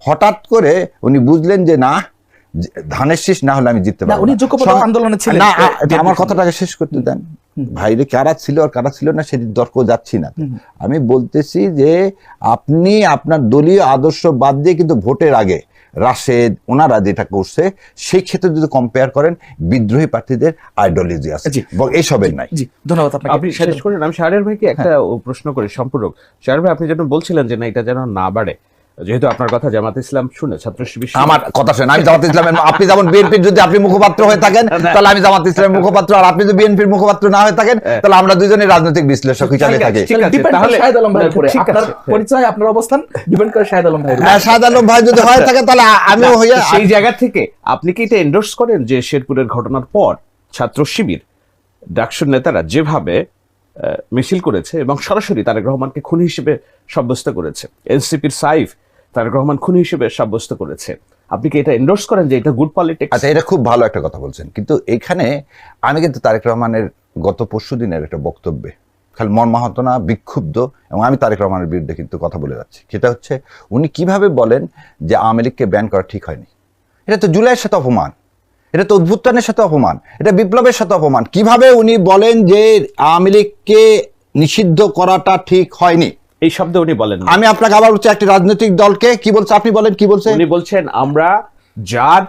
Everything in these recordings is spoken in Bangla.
হঠাৎ করে উনি বুঝলেন যে না, ধানের শীষ না হলে আমি জিততে পারবো উনি যোগ্যপদক আন্দোলনে ছিলেন না। আমার কথাটাকে শেষ করতে দেন। ভাইরে কারা ছিল আর কারা ছিল না সেটি তর্ক যাচ্ছি না। আমি বলতেছি যে আপনি আপনার দলীয় আদর্শ বাদ দিয়ে কিন্তু ভোটের আগে রাশেদ ওনারা যেটা করছে সেই ক্ষেত্রে যদি কম্পেয়ার করেন বিদ্রোহী প্রার্থীদের আইডিওলজি আছে এবং এইসবের নাই। জি ধন্যবাদ আপনাকে। আপনি শেষ করেন। আমি শাহরিয়ার ভাইকে একটা প্রশ্ন করি সম্পূরক। শাহরিয়ার ভাই, আপনি যেন বলছিলেন যে না এটা যেন না বাড়ে, যেহেতু আপনার কথা জামাত ইসলাম শুনে ছাত্র শিবির আমার কথা শুনে আমি জামাত ইসলামের, আপনি যেমন বিএনপির যদি আপনি মুখপাত্র হয়ে থাকেন তাহলে আমি জামাত ইসলামের মুখপাত্র, আর আপনি যদি বিএনপির মুখপাত্র না হয়ে থাকেন তাহলে আমরা দুজনেই রাজনৈতিক বিশ্লেষক হিসেবে থাকি। তাহলে শাহেদ আলম ভাইয়ের উপরে আপনার পরিচয়, আপনার অবস্থান ডিপেন্ড করে শাহেদ আলম ভাই। শাহেদ আলম ভাই যদি হয়ে থাকে তাহলে আমিও হইয়া সেই জায়গা থেকে আপনি কি এটা এন্ডোর্স করেন যে শেরপুরের ঘটনার পর ছাত্র শিবির ডাকসুর নেতারা যেভাবে মিছিল করেছে এবং সরাসরি তারেক রহমানকে খুনি হিসেবে সাব্যস্ত করেছে, এনসিপির সাইফ তারেক রহমান খুনি হিসেবে সাব্যস্ত করেছে, আপনি কি এটা এন্ডোর্স করেন যে এটা গুড পলিটিক্স? আচ্ছা, এটা খুব ভালো একটা কথা বলছেন, কিন্তু এখানে আমি কিন্তু তারেক রহমানের গত পরশু দিনের একটা বক্তব্যে খালি মর্মাহত না, বিক্ষুব্ধ, এবং আমি তারেক রহমানের বিরুদ্ধে কিন্তু কথা বলে যাচ্ছি। সেটা হচ্ছে উনি কিভাবে বলেন যে আওয়ামী লীগকে ব্যান করা ঠিক হয়নি। এটা তো জুলাইয়ের সাথে অপমান, এটা তো অভ্যুত্থানের সাথে অপমান, এটা বিপ্লবের সাথে অপমান। কিভাবে উনি বলেন যে আওয়ামী লীগকে নিষিদ্ধ করাটা ঠিক হয়নি? এই শব্দ উনি বলেন। আমি আপনাকে আবার বলছি, একটি রাজনৈতিক দলকে কি বলছে আপনি বলেন, কি বলছে? উনি বলছেন আমরা যার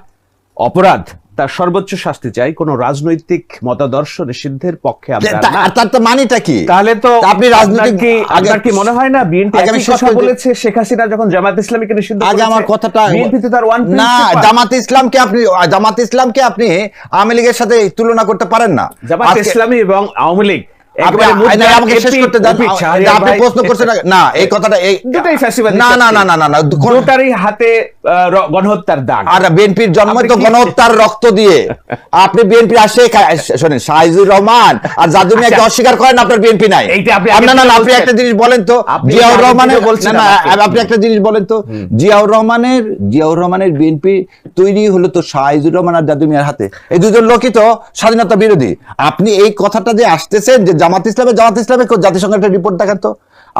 অপরাধ তার সর্বোচ্চ শাস্তি চাই, কোন রাজনৈতিক মতাদর্শ নিষিদ্ধের পক্ষে আমরা না। তার তো মানেটা কি? তাহলে তো আপনি রাজনৈতিক, আপনার কি মনে হয় না বিএনপি একই কথা বলেছে শেখ হাসিনা যখন জামাত ইসলামীকে নিষিদ্ধ করেছে? আগে আমার কথাটা, বিএনপি তো তার ওয়ান না, জামাত ইসলামকে আপনি আওয়ামী লীগের সাথে তুলনা করতে পারেন না। জামাত ইসলামী এবং আওয়ামী লীগ আমাকে শেষ করতে দেন। আপনি প্রশ্ন করছেন না এই কথাটা, দুটাই ফ্যাসিবাদী, না না না না না, দুটারই হাতে গণহত্যার দাগ। আর বিএনপির জন্ম তো গণহত্যার রক্ত দিয়ে। আপনি বিএনপি আসে শোনেন, শাহিজুর রহমান আর জাদু মিয়াকে অস্বীকার করেন আপনার বিএনপি নাই। না না, আপনি একটা জিনিস বলেন তো, জিয়াউর রহমানের, না আপনি একটা জিনিস বলেন তো, জিয়াউর রহমানের বিএনপি তৈরি হলো তো শাহিজুর রহমান আর জাদু মিয়ার হাতে। এই দুজন লোকই তো স্বাধীনতা বিরোধী। আপনি এই কথাটা যে আসতেছেন যে জামাত ইসলামে জাতিসংঘের একটা রিপোর্ট দেখান তো।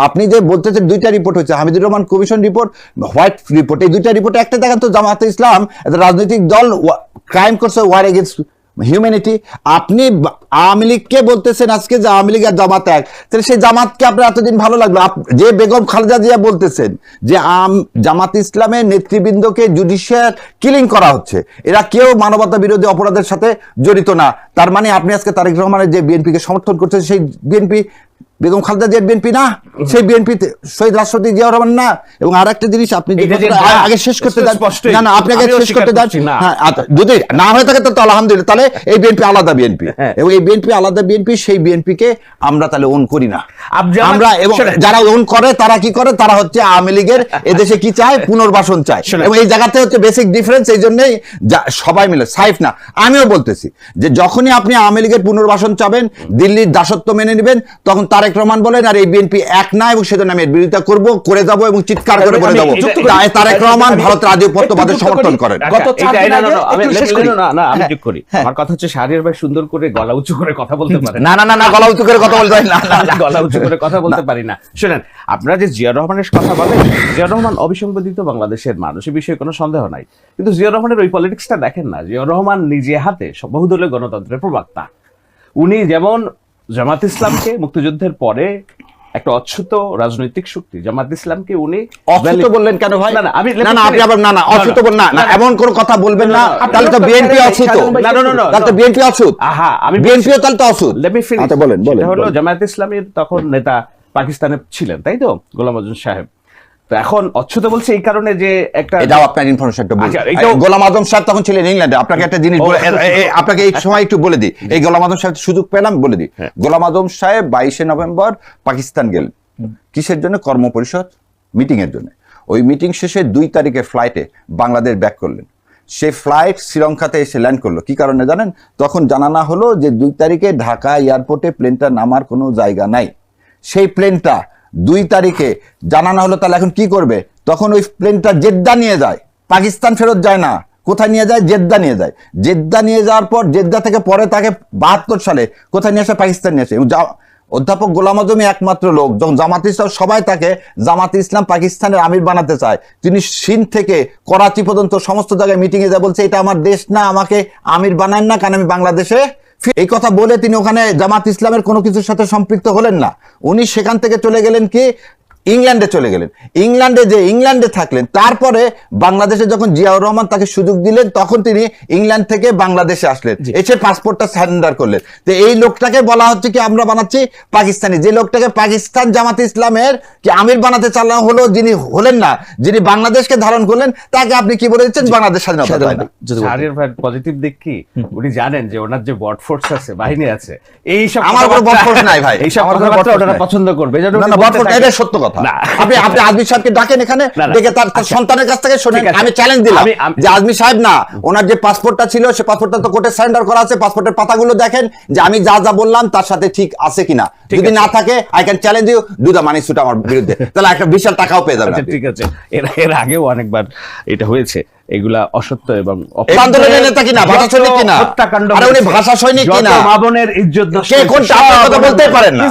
আপনি যে বলতেছেন দুইটা রিপোর্ট হয়েছে, Hamidur Rahman commission report, white report, এই দুইটা রিপোর্টে একটা দেখান তো জামাত ইসলাম রাজনৈতিক দল ক্রাইম করছে, ওয়ার এগেইনস্ট হিউম্যানিটি। আপনি আওয়ামী লীগকে বলতেছেন আজকে যে আওয়ামী লীগ আর জামাত এক, তাহলে সেই জামাতকে আপনার এতদিন ভালো লাগলো? যে বেগম খালেদা জিয়া বলতেছেন যে জামাত ইসলামের নেতৃবৃন্দকে জুডিশিয়াল কিলিং করা হচ্ছে, এরা কেউ মানবতা বিরোধী অপরাধের সাথে জড়িত না, তার মানে আপনি আজকে তারেক রহমানের যে বিএনপিকে সমর্থন করছেন সেই বিএনপি বেগম খালেদা জিয়ার বিএনপি না, সেই বিএনপি শহীদ রাষ্ট্রপতি জিয়াউর রহমান না। এবং আর একটা জিনিস আপনি আগে শেষ করতে দেন, না না আপনাকে শেষ করতে দেন, যদি না হয়ে থাকে তো আলহামদুলিল্লাহ, তাহলে এই বিএনপি আলাদা বিএনপি, এবং এই বিএনপি আলাদা বিএনপি, সেই বিএনপিকে আমরা তাহলে ওন করি না আমরা। এবং যারা ওন করে তারা কি করে, তারা হচ্ছে আওয়ামী লীগের এদেশে কি চায়, পুনর্বাসন চায়, এবং এই জায়গাতে হচ্ছে বেসিক ডিফারেন্স। এই জন্যই সবাই মিলে, সাইফ না আমিও বলতেছি যে যখনই আপনি আওয়ামী লীগের পুনর্বাসন চাবেন, দিল্লির দাসত্ব মেনে নেবেন, তখন তারেক রহমান বলেন আর এই বিএনপি এক না, এবং সেজন্য আমি এর বিরোধিতা করবো, করে যাবো এবং চিৎকার করে বলে যাবো তারেক রহমান ভারতের আধিপত্যবাদের সমর্থন করেন। আমার কথা হচ্ছে শাহরিয়ার ভাই সুন্দর করে গলা উঁচু করে কথা বলতে পারেন। না না না, গলা উঁচু করে কথা বলতে পারি না, গলা উঁচু করে কথা বলতে পারি না। শুনেন, আপনারা যে জিয়া রহমানের কথা বলেন, জিয়া রহমান অবিসংবাদিত বাংলাদেশের মানুষ, এই বিষয়ে কোনো সন্দেহ নাই, কিন্তু জিয়া রহমানের ওই পলিটিক্সটা দেখেন না। জিয়া রহমান নিজে হাতে বহুদলীয় গণতন্ত্রের প্রবক্তা। উনি যেমন জামাত ইসলামকে মুক্তিযুদ্ধের পরে একটা অচ্যুত রাজনৈতিক শক্তি, জামাত ইসলামকে উনি অচ্যুত বললেন কেন ভাই? না না, আমি না না, আপনি আবার না না অচ্যুত বল না, এমন কোন কথা বলবেন না, তাহলে তো বিএনপি অচ্যুত। না না না, তাহলে তো বিএনপি অচ্যুত। আহা, আমি বিএনপিও তাহলে তো অচ্যুত। আচ্ছা বলেন বলেন। হলো জামায়াত ইসলামীর তখন নেতা পাকিস্তানে ছিলেন, তাই তো, গোলাম আজম সাহেব। তো এখন অচ্যুত বলছে এই কারণে যে একটা, এটাও আপনার ইনফরমেশনটা বলি, গোলাম আজম সাহেব তখন ছিলেন ইংল্যান্ডে। আপনাকে একটা জিনিস আপনাকে এই সময় একটু বলে দিই, এই গোলাম আজম সাহেব সুযোগ পেলাম বলে দিই। গোলাম আজম সাহেব 22শে নভেম্বর পাকিস্তান গেলেন, কিসের জন্য? কর্মপরিষদ মিটিং এর জন্য। ওই মিটিং শেষে 2 তারিখে ফ্লাইটে বাংলাদেশ ব্যাক করলেন। সেই ফ্লাইট শ্রীলঙ্কাতে এসে ল্যান্ড করলো। কি কারণে জানেন? তখন জানানো হলো যে 2 তারিখে ঢাকা এয়ারপোর্টে প্লেনটা নামার কোনো জায়গা নাই। সেই প্লেনটা 2 তারিখে জানানো হলো, তাহলে এখন কি করবে? তখন ওই প্লেনটা জেদ্দা নিয়ে যায়, পাকিস্তান ফেরত যায় না। কোথায় নিয়ে যায়? জেদ্দা নিয়ে যায়। জেদ্দা নিয়ে যাওয়ার পর জেদ্দা থেকে পরে তাকে 72 সালে কোথায় নিয়ে আসে? পাকিস্তান নিয়ে আসে। অধ্যাপক গোলাম আজমই একমাত্র লোক, যখন জামাত ইসলাম সবাই তাকে জামাত ইসলাম পাকিস্তানের আমির বানাতে চায়, তিনি সিন্ধ থেকে করাচি পর্যন্ত সমস্ত জায়গায় মিটিং এ যা বলছে এটা আমার দেশ না, আমাকে আমির বানান না, কারণ আমি বাংলাদেশে। এই কথা বলে তিনি ওখানে জামাত ইসলামের কোনো কিছুর সাথে সম্পৃক্ত হলেন না। উনি সেখান থেকে চলে গেলেন কি ইংল্যান্ডে চলে গেলেন। ইংল্যান্ডে থাকলেন, তারপরে বাংলাদেশে যখন জিয়াউর রহমান তাকে সুযোগ দিলেন তখন তিনি ইংল্যান্ড থেকে বাংলাদেশে আসলেন, এসে পাসপোর্টটা সারেন্ডার করলেন। তো এই লোকটাকে বলা হচ্ছে কি আমরা বানাচ্ছি পাকিস্তানি, যে লোকটাকে পাকিস্তান জামাত ইসলামের কি আমির বানাতে চালানো হলো, যিনি হলেন না, যিনি বাংলাদেশকে ধারণ করলেন, তাকে আপনি কি বলে দিচ্ছেন বাংলাদেশ স্বাধীনতা হয় না। পজিটিভ দিক কি উনি জানেন যে ওনার যে বট ফোর্স আছে, বাহিনী আছে, এই সব আমার কোনো বট ফোর্স নাই ভাই, এই সব কথাবার্তা ওনারা পছন্দ করবে। না না, বট ফোর্স এটা সত্য কথা। আপনি আজমি সাহেবকে ডাকেন এখানে, ডেকে তার সন্তানের কাছ থেকে শুনেন। আমি চ্যালেঞ্জ দিলাম যে আজমি সাহেব না, ওনার যে পাসপোর্টটা ছিল সে পাসপোর্টটা তো কোর্টে সারেন্ডার করা আছে, পাসপোর্টের পাতাগুলো দেখেন যে আমি যা যা বললাম তার সাথে ঠিক আছে কিনা। যদি না থাকে I can challenge you, do the money suit আমার বিরুদ্ধে, তাহলে একটা বিশাল টাকাও পেয়ে যাবেন। ঠিক আছে, এর আগেও অনেকবার এটা হয়েছে, এগুলা অসত্য এবং আন্দোলনের নেতা কিনা, ভাষা সৈনিক কিনা, আরে উনি ভাষা সৈনিক কিনা, মাবনের ইজ্জত নষ্ট, কে কোনটা আপনি কথা বলতে পারেন না,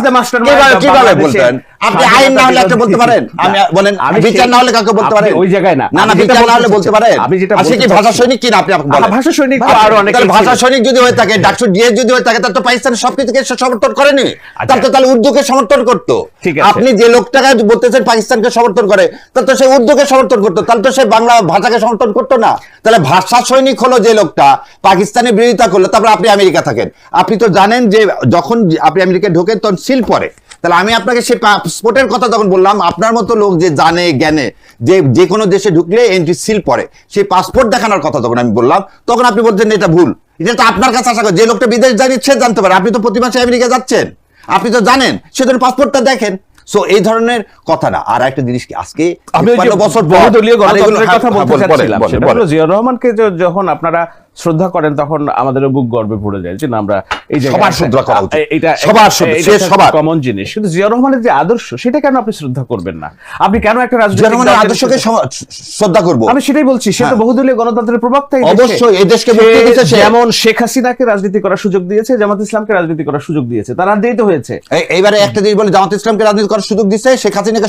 কিভাবে বলতেন আপনি? আইন না হলে একটা বলতে পারেন, আমি বলেন বিচার না হলে কাউকে বলতে পারেন, ওই জায়গায় না, না না বিচার না হলে বলতে পারেন। আপনি কি ভাষা সৈনিক কিনা আপনি বলেন? ভাষা সৈনিক আর অনেক, ভাষা সৈনিক যদি হয়ে থাকে, ডাক্তার ডিএস যদি হয়ে থাকে, তার তো পাকিস্তানের সবকিছুকে সমর্থন করেনি, তার তো তাহলে উর্দুকে সমর্থন করতো। আপনি যে লোকটাকে বলতেছেন পাকিস্তানকে সমর্থন করে, তার তো সে উর্দুকে সমর্থন করতো, তাহলে তো সে বাংলা ভাষাকে সমর্থন করতো না। তাহলে ভাষা সৈনিক হলো যে লোকটা পাকিস্তানের বিরোধিতা করলো, তারপরে আপনি আমেরিকা থাকেন। আপনি তো জানেন যে যখন আপনি আমেরিকায় ঢোকেন তখন সিল পরে। তাহলে আমি আপনাকে সেই পাসপোর্টের কথা যখন বললাম, আপনার মতো লোক যে জানে জ্ঞানে যে কোনো দেশে ঢুকলে এন্ট্রি সিল পরে, সেই পাসপোর্ট দেখানোর কথা যখন আমি বললাম, তখন আপনি বলছেন এটা ভুল। এটা তো আপনার কাছে আশা করে যে লোকটা বিদেশ জানি সে জানতে পারে। আপনি তো প্রতি মাসে আমেরিকা যাচ্ছেন, আপনি তো জানেন, সেজন্য পাসপোর্টটা দেখেন। সো এই ধরনের কথা না। আর একটা জিনিস কি, আজকে আমি বছর বহুদলীয় গণতন্ত্রের কথা বলতে চাচ্ছিলাম, সেটা হলো জিয়াউর রহমানকে যখন আপনারা শ্রদ্ধা করেন তখন আমাদের বুক গর্বে ভরে যায় যে না, আমরা এই যে সবার শ্রদ্ধা করা উচিত, এটা সবার কমন জিনিস। কিন্তু জিয়াউর রহমানের যে আদর্শ, সেটা কেন আপনি শ্রদ্ধা করবেন না? আপনি কেন একটা রাজনৈতিক আদর্শকে শ্রদ্ধা করব? আমি সেটাই বলছি, সে তো বহুদলীয় গণতন্ত্রের প্রবক্তা। অবশ্যই এই দেশকে মুক্তি দিয়েছে, যেমন শেখ হাসিনাকে রাজনীতি করার সুযোগ দিয়েছে, জামাত ইসলামকে রাজনীতি করার সুযোগ দিয়েছে, তারা দিতে হয়েছে। এইবারে একটা জিনিস বলে, জামাত ইসলামকে রাজনীতি করার সুযোগ দিচ্ছে, শেখ হাসিনাকে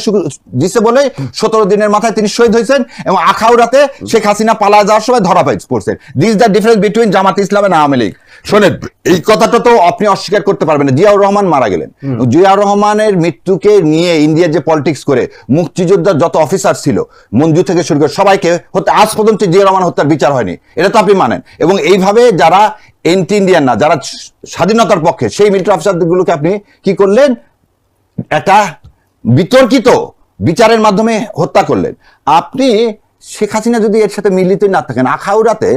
দিচ্ছে বলে 17 দিনের মাথায় তিনি শহীদ হয়েছেন, এবং আখাউড়াতে শেখ হাসিনা পালা যাওয়ার সময় ধরা পড়ছেন। This the difference between Jamaat Islam and Awami League. শোনেন, এই কথাটা তো আপনি অস্বীকার করতে পারবেন না। জিয়াউর রহমান মারা গেলেন, জিয়াউর রহমানের মৃত্যুকে নিয়ে ইন্ডিয়ার যে পলিটিক্স করে মুক্তিযোদ্ধার যত অফিসার ছিল, মঞ্জু থেকে শুরু করে সবাইকে হত্যা, আজ পর্যন্ত জিয়াউর রহমান হত্যার বিচার হয়নি, এটা তো আপনি মানেন। এবং এইভাবে যারা এন্টি ইন্ডিয়ান না, যারা স্বাধীনতার পক্ষে, সেই মিলিটারি অফিসারগুলোকে আপনি কি করলেন, একটা বিতর্কিত বিচারের মাধ্যমে হত্যা করলেন। আপনি শেখ হাসিনা যদি এর সাথে মিলিত না থাকেন, আখাউড়াতে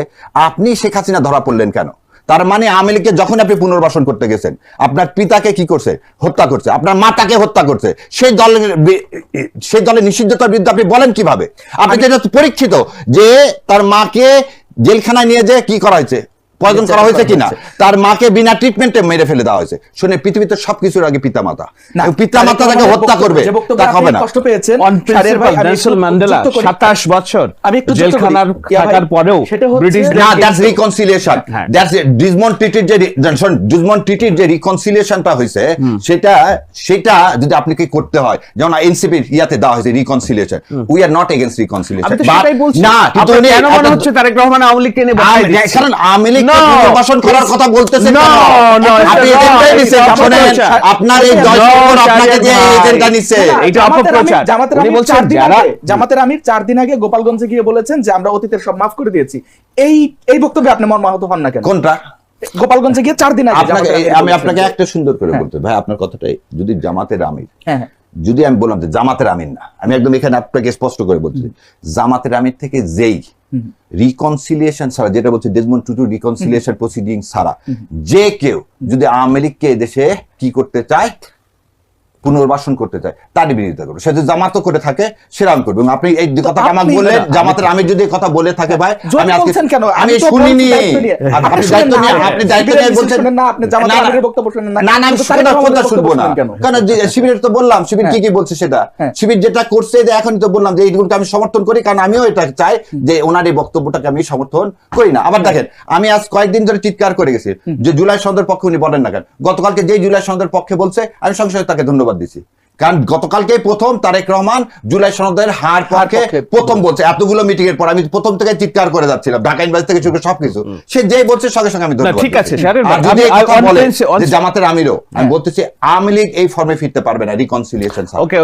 আপনি শেখ হাসিনা ধরা পড়লেন কেন? তার মানে আওয়ামী লীগকে যখন আপনি পুনর্বাসন করতে গেছেন, আপনার পিতাকে কি করছে, হত্যা করছে, আপনার মাতাকে হত্যা করছে, সেই দলের নিষিদ্ধতার বিরুদ্ধে আপনি বলেন কিভাবে? আপনি যেটা পরীক্ষিত যে তার মাকে জেলখানায় নিয়ে যেয়ে কি করা হয়েছে, পয়জন করা হয়েছে কিনা, তার মাকে বিনা ট্রিটমেন্টে মেরে ফেলে দেওয়া হয়েছে। শুনে, পৃথিবীতে সবকিছুর আগে পিতা মাতা তাকে হত্যা করবে, তা হবে না। কষ্ট পেয়েছেন নেলসন ম্যান্ডেলা 27 বছর জেলখানার থাকার পরেও ব্রিটিশ না, দ্যাটস রিকনসিলিয়েশন, দ্যাটস ডিসমন্ড ট্রিটির যে রিকনসিলিয়েশনটা হয়েছে, সেটা যদি আপনাকে করতে হয়, যেমন এনসিপির ইয়াতে দেওয়া হয়েছে reconciliation, we are not against reconciliation. না, কিন্তু কেন মনে হচ্ছে তারেক রহমান আওয়ামী লীগকে নিয়ে বলছেন? কারণ আওয়ামী লীগ নির্বাচন করার কথা বলতেছেন, আপনার এই আপনাকে যে এজেন্ডা নিছে, এটা অপপ্রচার। জামাতের আমির 4 দিন আগে গোপালগঞ্জে গিয়ে বলেছেন যে আমরা অতীতের সব মাফ করে দিয়েছি। এই বক্তব্যে আপনি মর্মাহত হন না কেন? কোনটা? গোপালগঞ্জে গিয়ে 4 দিন আগে আমি আপনাকে একটা সুন্দর করে বলতে, ভাই আপনার কথাটাই যদি জামাতের আমির, যদি আমি বললাম যে জামাতের আমির না, আমি একদম এখানে আপনাকে স্পষ্ট করে বলছি, জামাতের আমির থেকে যেই রিকনসিলিয়েশন ছাড়া, যেটা বলছে ডেজমন্ড টুটু রিকনসিলিয়েশন প্রসিডিং ছাড়া, যে কেউ যদি আওয়ামী লীগকে দেশে কি করতে চায়, পুনর্বাসন করতে চায় তারই বিরোধিতা করবো। সে যদি জামাতও করে থাকে সেরাম করবে। এবং আপনি এই কথা আমাকে বললেন জামাতের আমি যদি কথা বলে থাকে ভাই আমি আজকে কেন আমি শুনিনি। আপনি দায়িত্ব নিয়ে আপনি দায়িত্ব নিয়ে বলছেন না, আপনি জামাতের আমিরের বক্তব্য শুনেন না। না না আমি কথা শুনবো না, কারণ শিবিরের তো বললাম শিবির কি কি বলছে সেটা। শিবির যেটা করছে যে এখনই তো বললাম যে এইগুলোকে আমি সমর্থন করি, কারণ আমিও এটা চাই যে ওনার এই বক্তব্যটাকে আমি সমর্থন করি না। আবার দেখেন আমি আজ কয়েকদিন ধরে চিৎকার করে গেছি যে জুলাই সনদের পক্ষে উনি বলেন না কেন। গতকালকে যে জুলাই সনদের পক্ষে বলছে আমি সঙ্গে সঙ্গে তাকে ধন্যবাদ দিছি, কারণ গতকালকে প্রথম তারেক রহমান জুলাই সনদের হার পক্ষে প্রথম বলছে। এতগুলো মিটিং এর পর আমি প্রথম থেকে চিৎকার করে যাচ্ছিলাম, ঢাকা ইউনিভার্সিটি থেকে শুরু করে সবকিছু সে যেই বলছে সঙ্গে সঙ্গে আমি ধন্যবাদ। ঠিক আছে, আর যদি জামাতের আমিরও আমি বলতেছি আওয়ামী লীগ এই ফর্মে ফিরতে পারবে না, রিকনসিলিয়েশন। ওকে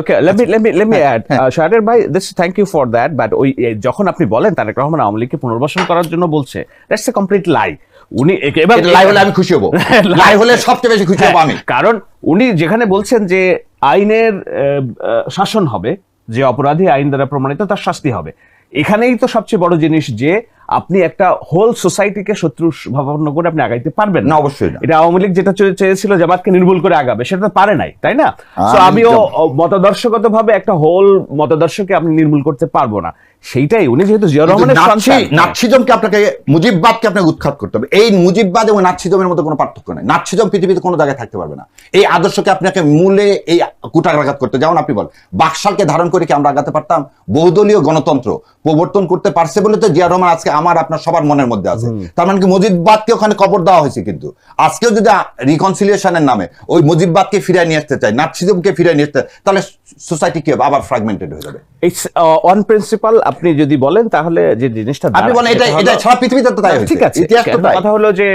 let me add শাহরিয়ার ভাই, this thank you for that, but ওই যখন আপনি বলেন তারেক রহমান আওয়ামী লীগকে পুনর্বাসন করার জন্য বলছে, দ্যাটস এ কমপ্লিট লাই। উনি এবার লাই হলে আমি খুশি হব, লাই হলে সবচেয়ে বেশি খুশি হব আমি, কারণ উনি যেখানে বলছেন যে আইনের শাসন হবে, যে অপরাধী আইন দ্বারা প্রমাণিত তার শাস্তি হবে, এখানেই তো সবচেয়ে বড় জিনিস যে আপনি একটা হোল সোসাইটিকে শত্রু ভাবাপন্ন করে আপনি আগাইতে পারবেন না। অবশ্যই না। এটা আওয়ামী লীগ যেটা চেয়েছিল জামাতকে নির্মূল করে আগাবে, সেটা পারে নাই, তাই না? তো আমিও মতাদর্শগত ভাবে একটা হোল মতাদর্শকে আপনি নির্মূল করতে পারবো না, সেইটাই উনি যেহেতু জিয়া রহমানের সন্তান। নাৎসিজমকে আপনাকে মুজিববাদকে আপনাকে উৎখাত করতে হবে। এই মুজিববাদ এবং নাৎসিজমের মধ্যে কোনো পার্থক্য নেই। নাৎসিজম পৃথিবীতে কোনো জায়গায় থাকতে পারবে না। এই আদর্শকে আপনাকে মূলে এই কুটাঘাত করতে, যেমন আপনি বল বাকশালকে ধারণ করে কি আমরা আগাতে পারতাম? বহুদলীয় গণতন্ত্র প্রবর্তন করতে পারছে বলে তো জিয়া রহমান আজকে আমার আপনার সবার মনের মধ্যে আছে। তার মানে কি মুজিববাদকে ওখানে কবর দেওয়া হয়েছে, কিন্তু আজকেও যদি রিকনসিলিয়েশনের নামে ওই মুজিববাদকে ফিরিয়ে নিয়ে আসতে চাই, নাৎসিজমকে ফিরিয়ে নিয়ে আসতে, তাহলে সোসাইটি কি আবার ফ্র্যাগমেন্টেড হয়ে যাবে। ইটস অন প্রিন্সিপাল আপনি যদি বলেন, তাহলে যে জিনিসটা আপনি বলেন এটা সারা পৃথিবীতে তো তাই হয়েছে। ঠিক আছে, ইতিহাস তো তাই। কথা হলো যে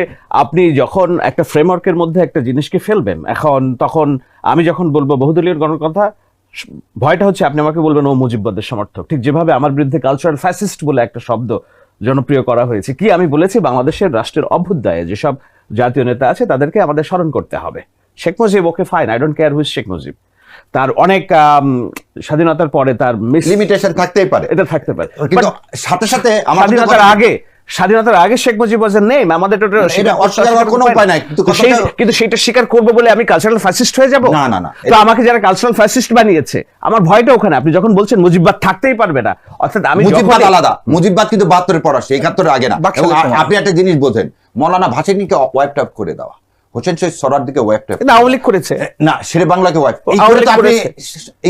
আপনি যখন একটা ফ্রেমওয়ার্কের মধ্যে একটা জিনিসকে ফেলবেন, এখন তখন আমি যখন বলবো বহুদলীয় গণতন্ত্র কথা, ভয়টা হচ্ছে আপনি আমাকে বলবেন ও মুজিববাদের সমর্থক। ঠিক যেভাবে আমার বিরুদ্ধে কালচারাল ফ্যাসিস্ট বলে একটা শব্দ জনপ্রিয় করা হয়েছে। কি আমি বলেছি, বাংলাদেশের রাষ্ট্রের অভ্যুদয়ে যেসব জাতীয় নেতা আছে তাদেরকে আমাদের স্মরণ করতে হবে। Sheikh Mujib, okay fine, I don't care who's Sheikh Mujib, তার অনেক স্বাধীনতার পরে তার লিমিটেশন থাকতেই পারে, এটা থাকতে পারে, কিন্তু সাথে সাথে স্বাধীনতার আগে শেখ মুজিব ওয়াজ এ নেম, আমাদের এটা অস্বীকার করার কোনো উপায় নাই। কিন্তু সেটা স্বীকার করবো বলে আমি কালচারাল ফ্যাসিস্ট হয়ে যাব? না না না। তো আমাকে যারা কালচারাল ফ্যাসিস্ট বানিয়েছে, আমার ভয়টা ওখানে। আপনি যখন বলছেন মুজিববাদ থাকতেই পারবে না, অর্থাৎ আমি মুজিববাদ আলাদা, মুজিববাদ কিন্তু 72 এর পর আসে, 71 এর আগে না। এবং আপনি একটা জিনিস বোঝেন, মৌলানা ভাসানীকে ওয়াইপ আপ করে দেওয়া, হোসেন শহীদ সরার দিকে ওয়াইপ আপ, আওয়ামী লীগ করেছে না, শেরে বাংলাকে ওয়াইপ। আপনি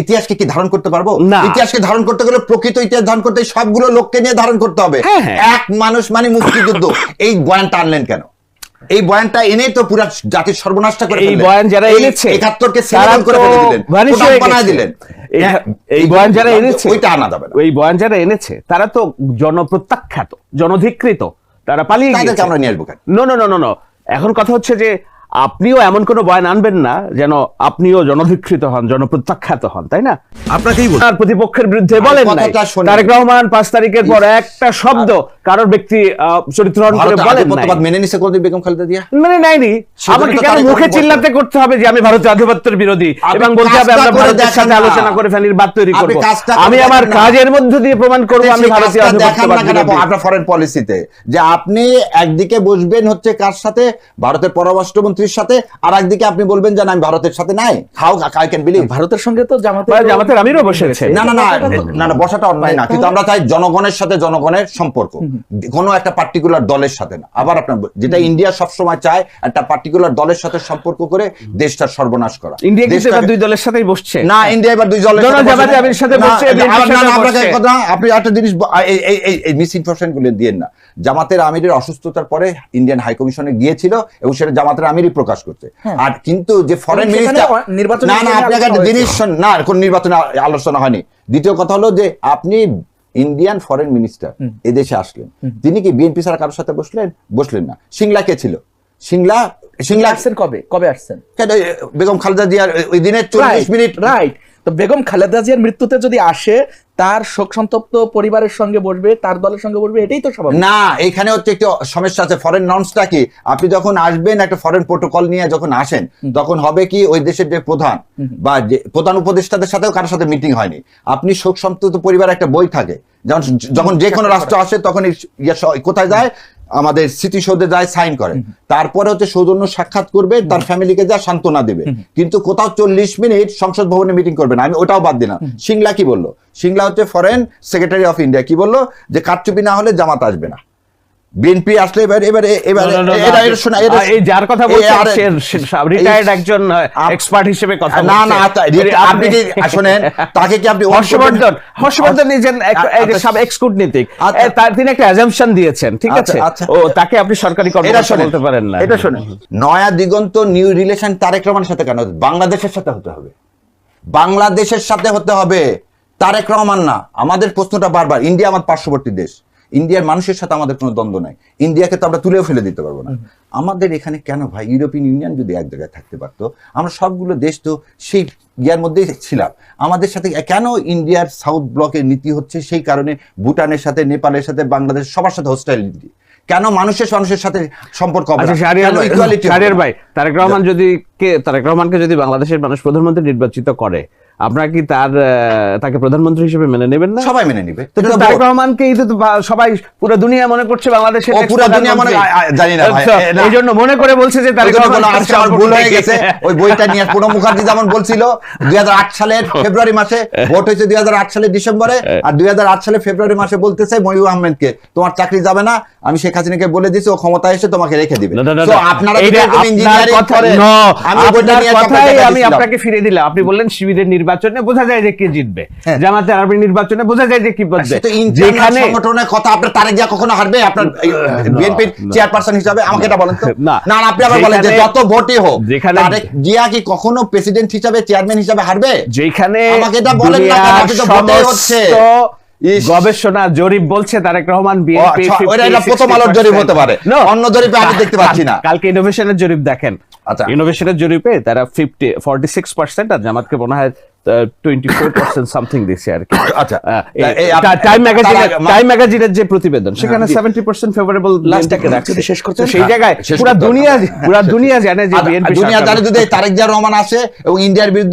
ইতিহাসকে কি ধারণ করতে পারবো? ইতিহাসকে ধারণ করতে গেলে, প্রকৃত ইতিহাস ধারণ করতে সবগুলো লোককে নিয়ে ধারণ করতে হবে। এক মানুষ মানে মুক্তিযুদ্ধ। এই বয়ানটা আনলেন কেন? এই বয়ানটা এনে তো পুরো জাতির সর্বনাশটা করে এই বয়ান যারা এনেছে 71 কে সিলেক্ট করে দিলেন, বানায় দিলেন। এই বয়ান যারা এনেছে, ওইটা আনা যাবে না। এই বয়ান যারা এনেছে তারা তো জনপ্রত্যাখ্যাত, জনধিকৃত, তারা পালিয়ে গেছে। তাদেরকে আমরা নিয়ে আসবো কেন? নো, এখন কথা হচ্ছে যে আপনিও এমন কোন বয়ান আনবেন না যেন আপনিও জনধিকৃত হন, জনপ্রত্যাখ্যাত হন, তাই না? আপনাকেই আর প্রতিপক্ষের বিরুদ্ধে বলেন নাই। তারেক রহমান 5 তারিখের পর একটা শব্দ কারোর ব্যক্তি চরিত্রহরণ করে বলেন নাই। মেনে নিছে কোন বেগম খালেদা জিয়া? মানে নাইনি। আমাকে কেন মুখে চিল্লাতে করতে হবে যে আমি ভারতের আধিপত্যের বিরোধী, এবং বলতে হবে আমরা ভারতের সাথে আলোচনা করে ফেনির বাদ তৈরি করব? আমি আমার কাজের মধ্যে দিয়ে প্রমাণ করব আমি ভারতীয় আধিপত্যবাদ বিরোধী। আপনার ফরেন পলিসিতে যে আপনি একদিকে বসবেন হচ্ছে কার সাথে? ভারতের পররাষ্ট্রমন্ত্রীর সাথে, আর একদিকে আপনি বলবেন যে আমি ভারতের সাথে নাই। How I can believe? ভারতের সঙ্গে তো জামাতের আমিরও বসেছে। না, বসাটা অন্যায় না, কিন্তু আমরা চাই জনগণের সাথে জনগণের সম্পর্ক, কোনো একটা পার্টিকুলার দলের সাথে না। আবার আপনার যেটা ইন্ডিয়া সবসময় চায়, একটা পার্টিকুলার দলের সাথে সম্পর্ক করে দেশটার সর্বনাশ করা। ইন্ডিয়া কিন্তু এবার 2 দলের সাথেই বসছে না। ইন্ডিয়া এবার 2 দলের সাথে বসছে। আপনি একটা জিনিস এই মিস ইনফরমেশন গুলো দিয়েন না। জামাতের আমিরের অসুস্থতার পরে ইন্ডিয়ান হাই কমিশনে গিয়েছিল এবং সেটা জামাতের আমিরই প্রকাশ করছে। আর কিন্তু যে ফরেন মিনিস্টার, না আপনাকে একটা জিনিস না, কোন নির্বাচনে আলোচনা হয়নি। দ্বিতীয় কথা হলো যে আপনি ইন্ডিয়ান ফরেন মিনিস্টার এদেশে আসলেন, তিনি কি বিএনপি ছাড়া কারোর সাথে বসলেন না? সিংলা কে ছিল? সিংলা আসছেন কবে আসছেন? বেগম খালেদা জিয়ার ওই দিনে 40 মিনিট। রাইট। তো বেগম খালেদা জিয়ার মৃত্যুতে যদি আসে, তার শোক সন্তপ্ত পরিবারের সঙ্গে বসবে, তার দলের সঙ্গে বসবে, এটাই তো স্বাভাবিক। না, এখানে হচ্ছে একটি সমস্যা আছে। ফরেন নর্মসটা কি? আপনি যখন আসবেন একটা ফরেন প্রোটোকল নিয়ে যখন আসেন, তখন হবে কি ওই দেশের যে প্রধান বা যে প্রধান উপদেষ্টাদের সাথেও কারোর সাথে মিটিং হয়নি। আপনি শোক সন্তপ্ত পরিবার একটা বই থাকে, যখন যে কোনো রাষ্ট্র আসে তখন কোথায় যায়? আমাদের স্মৃতিসৌধে যায় সাইন করে, তারপরে হচ্ছে সৌজন্য সাক্ষাৎ করবে, তার ফ্যামিলিকে যা সান্ত্বনা দেবে, কিন্তু কোথাও 40 মিনিট সংসদ ভবনে মিটিং করবে না। আমি ওটাও বাদ দিলাম। সিংলা কি বললো? সিংলা হচ্ছে ফরেন সেক্রেটারি অফ ইন্ডিয়া, কি বললো যে কারচুপি না হলে জামাত আসবে না, বিএনপি আসলে এই যার কথা বলছেন রিটায়ার্ড একজন এক্সপার্ট হিসেবে কথা না না বলছেন। আপনি কি শুনেন, তাকে কি আপনি হর্ষবর্ধন নিজের এক্স কূটনীতিক, তিনি একটা অ্যাজাম্পশন দিয়েছেন, ঠিক আছে, ও তাকে আপনি সরকারি কর্মকর্তা বলতে পারেন না। এটা শুনেন, নয়া দিগন্ত নিউ রিলেশন তারেক রহমানের সাথে কেন হতে? বাংলাদেশের সাথে হতে হবে, বাংলাদেশের সাথে হতে হবে, তারেক রহমান না। আমাদের প্রশ্নটা বারবার, ইন্ডিয়া আমার পার্শ্ববর্তী দেশ, ইন্ডিয়ার মানুষের সাথে আমাদের কোনো দ্বন্দ্ব নাই, ইন্ডিয়াকে তো আমরা তুলেও ফেলে দিতে পারবো না। আমাদের এখানে কেন ভাই ইউরোপিয়ান ইউনিয়ন যদি এক জায়গায় থাকতে পারতো, আমরা সবগুলো দেশ তো সেই ইয়ার মধ্যেই ছিলাম, আমাদের সাথে কেন ইন্ডিয়ার সাউথ ব্লকের নীতি হচ্ছে সেই কারণে ভুটানের সাথে, নেপালের সাথে, বাংলাদেশ সবার সাথে হোস্টাইলিটি, কেন মানুষের সাথে সম্পর্ক হবে না? শাহরিয়ার ভাই, তারেক রহমানকে যদি বাংলাদেশের মানুষ প্রধানমন্ত্রী নির্বাচিত করে, আপনারা কি তাকে প্রধানমন্ত্রী হিসেবে মেনে নেবেন না? সবাই মেনে নেবে। তারেক রহমানকে সবাই পুরো দুনিয়া মনে করছে বাংলাদেশের পুরো দুনিয়া মনে, জানি না ভাই, এই জন্য মনে করে বলছে যে তারেক রহমান ভুল হয়ে গেছে। ওই বইটা নিয়ে প্রণব মুখার্জি যেমন বলছিল 2008 সালের ফেব্রুয়ারি মাসে, ভোট হয়েছে 2008 সালের ডিসেম্বরে, আর 2008 সালের ফেব্রুয়ারি মাসে বলতেছে মহিউর আহমেদকে তোমার চাকরি যাবে না, আমি শেখ হাসিনাকে বলে দিয়েছি ও ক্ষমতায় এসে তোমাকে রেখে দিবে। তো আপনারা ইঞ্জিনিয়ারিং করেন, আমি আপনাকে ফিরে দিলাম। আপনি বললেন শিবিরের নির্বাচনে বোঝা যায় যে কে জিতবে, জামাতের আরবি নির্বাচনে বোঝা যায় যে কি বলবে। যেখানে সংগঠনের কথা আপনার তারেক জিয়া কখনো হারবে আপনার বিএনপির চেয়ারপারসন হিসাবে? আমাকে এটা বলেন তো। না না, আপনি আবার বলেন যে যত ভোটই হোক তারেক জিয়া কি কখনো প্রেসিডেন্ট হিসাবে, চেয়ারম্যান হিসাবে হারবে? যেখানে আমাকে এটা বলেন না, আপনি তো ভোটই হচ্ছে। গবেষণা জরিপ বলছে তারেক রহমান বিএনপি, এটা প্রথম আলোর জরিপ হতে পারে, অন্য জরিপে আমি দেখতে পাচ্ছি না। কালকে ইনোভেশনের জরিপ দেখেন, আচ্ছা ইনোভেশনের জরিপে তারা 46% আর জামাতকে মনে হয় 24% সামথিং দিচ্ছে আর কি। আচ্ছা, টাইম ম্যাগাজিনের যে প্রতিবেদন সেখানে 70% ফেভারেবল লাস্টটাকে রাখছে। শেষ করতে সেই জায়গায় পুরো দুনিয়া জানে যে বিএনপি দুনিয়া জানে যদি তারেক জিয়া রহমান আসে এবং ইন্ডিয়ার বিরুদ্ধে